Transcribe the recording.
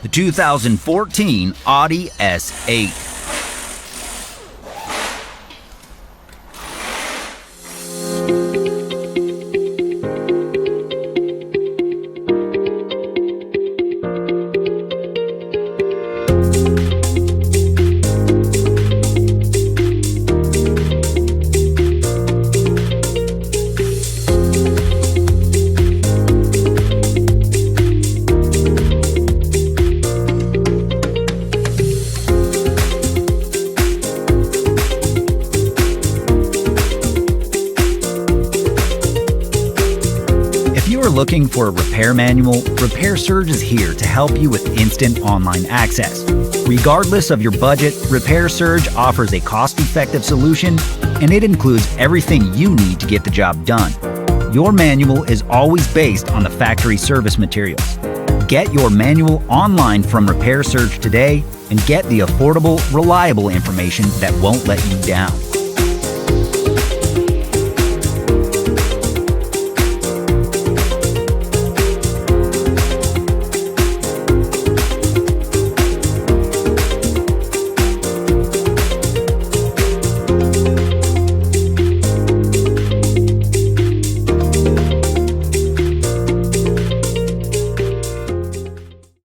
the 2014 Audi S8. If you are looking for a repair manual, Repair Surge is here to help you with instant online access. Regardless of your budget, Repair Surge offers a cost-effective solution, and it includes everything you need to get the job done. Your manual is always based on the factory service materials. Get your manual online from Repair Surge today and get the affordable, reliable information that won't let you down.